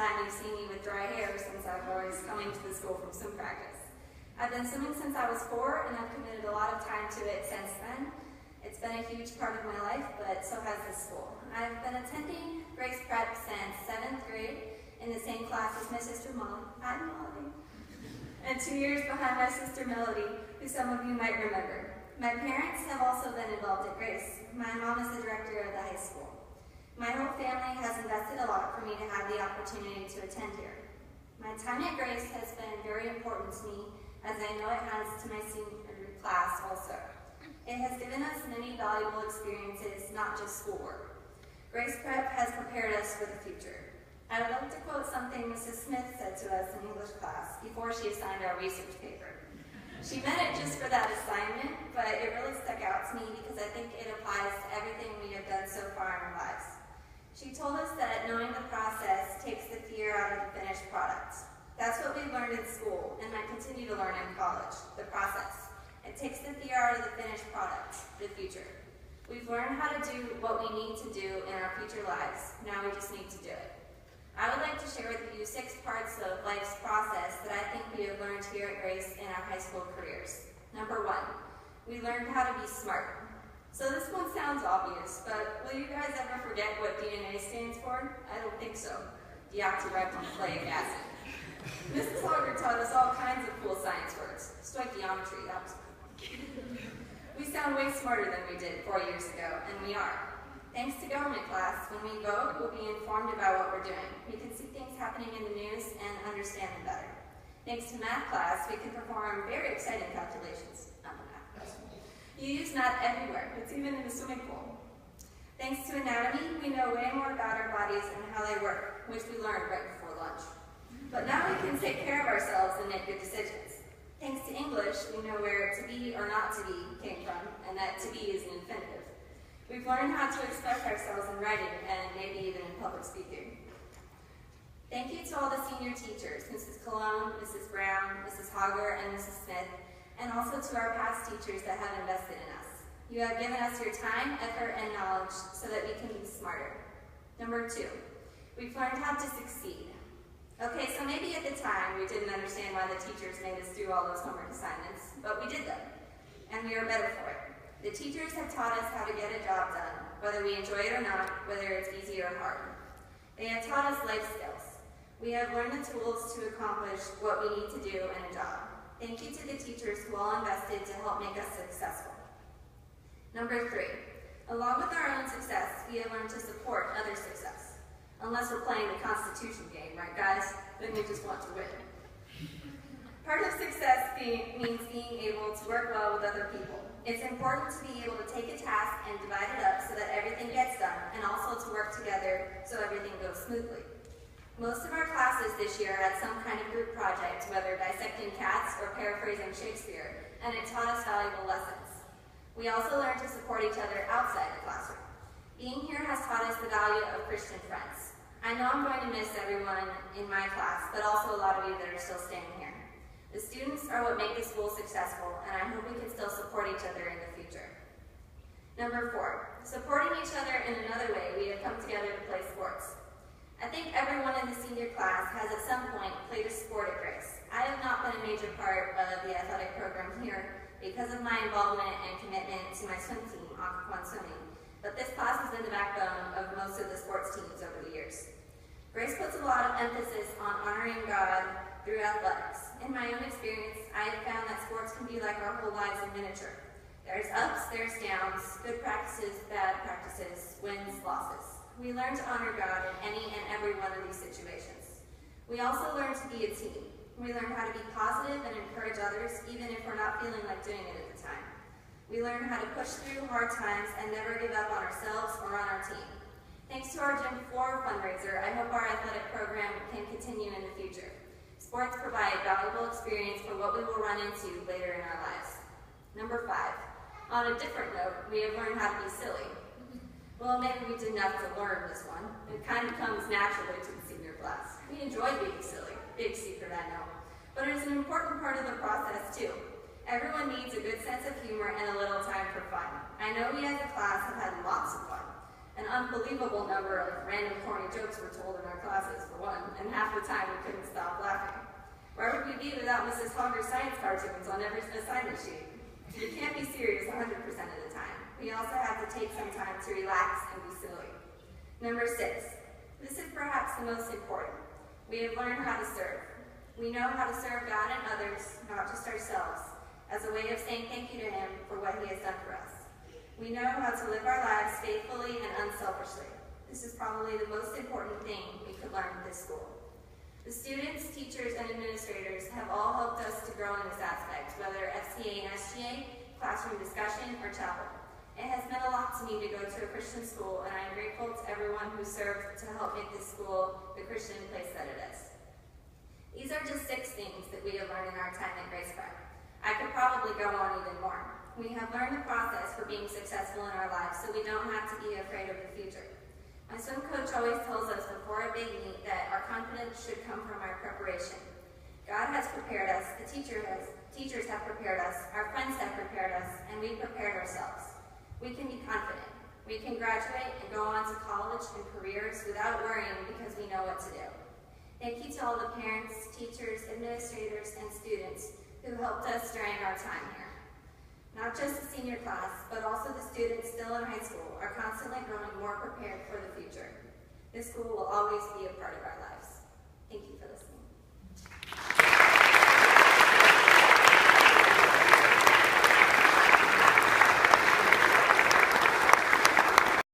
time you've seen me with dry hair since I was coming to the school from swim practice. I've been swimming since I was 4, and I've committed a lot of time to it since then. It's been a huge part of my life, but so has this school. I've been attending Grace Prep since 7th grade in the same class as my sister Molly. Hi, Molly. And 2 years behind my sister Melody, who some of you might remember. My parents have also been involved at Grace. My mom is the director of the high school. My whole family has invested a lot for me to have the opportunity to attend here. My time at Grace has been very important to me, as I know it has to my senior class also. It has given us many valuable experiences, not just schoolwork. Grace Prep has prepared us for the future. I would like to quote something Mrs. Smith said to us in English class before she assigned our research paper. She meant it just for that assignment, but it really stuck out to me because I think it applies to everything we have done so far in our lives. She told us that knowing the process takes the fear out of the finished product. That's what we learned in school and might continue to learn in college, the process. It takes the fear out of the finished product, the future. We've learned how to do what we need to do in our future lives. Now we just need to do it. I would like to share with you 6 parts of life's process that I think we have learned here at Grace in our high school careers. Number 1, we learned how to be smart. So this one sounds obvious, but will you guys ever forget what DNA stands for? I don't think so. Deoxyribonucleic acid. Mrs. Hogger taught us all kinds of cool science words. Stoichiometry, that was cool. We sound way smarter than we did 4 years ago, and we are. Thanks to government class, when we vote, we'll be informed about what we're doing. We can see things happening in the news and understand them better. Thanks to math class, we can perform very exciting calculations. Not the math class. You use math everywhere. It's even in the swimming pool. Thanks to anatomy, we know way more about our bodies and how they work, which we learned right before lunch. But now we can take care of ourselves and make good decisions. Thanks to English, we know where to be or not to be came from, and that to be is an infinitive. We've learned how to express ourselves in writing and maybe even in public speaking. Thank you to all the senior teachers, Mrs. Cologne, Mrs. Brown, Mrs. Hogger, and Mrs. Smith, and also to our past teachers that have invested in us. You have given us your time, effort, and knowledge so that we can be smarter. Number 2, we've learned how to succeed. Okay, so maybe at the time we didn't understand why the teachers made us do all those homework assignments, but we did them, and we are better for it. The teachers have taught us how to get a job done, whether we enjoy it or not, whether it's easy or hard. They have taught us life skills. We have learned the tools to accomplish what we need to do in a job. Thank you to the teachers who all invested to help make us successful. Number 3, along with our own success, we have learned to support other success. Unless we're playing the Constitution game, right guys? Then we just want to win. Part of success means being able to work well with other people. It's important to be able to take a task and divide it up so that everything gets done, and also to work together so everything goes smoothly. Most of our classes this year had some kind of group project, whether dissecting cats or paraphrasing Shakespeare, and it taught us valuable lessons. We also learned to support each other outside the classroom. Being here has taught us the value of Christian friends. I know I'm going to miss everyone in my class, but also a lot of you that are still staying here. The students are what make the school successful, and I hope we can still support each other in the future. Number 4, supporting each other in another way, we have come together to play sports. I think everyone in the senior class has at some point played a sport at Grace. I have not been a major part of the athletic program here because of my involvement and commitment to my swim team, Aquaquan Swimming, but this class has been the backbone of most of the sports teams over the years. Grace puts a lot of emphasis on honoring God through athletics. In my own experience, I have found that sports can be like our whole lives in miniature. There's ups, there's downs, good practices, bad practices, wins, losses. We learn to honor God in any and every one of these situations. We also learn to be a team. We learn how to be positive and encourage others, even if we're not feeling like doing it at the time. We learn how to push through hard times and never give up on ourselves or on our team. Thanks to our Gym 4 fundraiser, I hope our athletic program can continue in the future. Sports provide valuable experience for what we will run into later in our lives. Number 5, on a different note, we have learned how to be silly. Well, maybe we didn't have to learn this one. It kind of comes naturally to the senior class. We enjoy being silly, big secret I know. But it's an important part of the process too. Everyone needs a good sense of humor and a little time for fun. I know we as a class have had lots of fun. An unbelievable number of random corny jokes were told in our classes, for one, and half the time we couldn't stop laughing. Where would we be without Mrs. Hogger's science cartoons on every assignment sheet? We can't be serious 100% of the time. We also have to take some time to relax and be silly. Number 6. This is perhaps the most important. We have learned how to serve. We know how to serve God and others, not just ourselves, as a way of saying thank you to Him for what He has done for us. We know how to live our lives faithfully and unselfishly. This is probably the most important thing we could learn at this school. The students, teachers, and administrators have all helped us to grow in this aspect, whether FCA and SGA, classroom discussion, or chapel. It has meant a lot to me to go to a Christian school, and I am grateful to everyone who served to help make this school the Christian place that it is. These are just 6 things that we have learned in our time at Grace Prep. I could probably go on even more. We have learned the process for being successful in our lives, so we don't have to be afraid of the future. My swim coach always tells us before a big meet that our confidence should come from our preparation. God has prepared us, the teachers have prepared us, our friends have prepared us, and we've prepared ourselves. We can be confident. We can graduate and go on to college and careers without worrying because we know what to do. Thank you to all the parents, teachers, administrators, and students who helped us during our time here. Not just the senior class, but also the students still in high school are constantly growing more prepared for the future. This school will always be a part of our lives. Thank you for listening.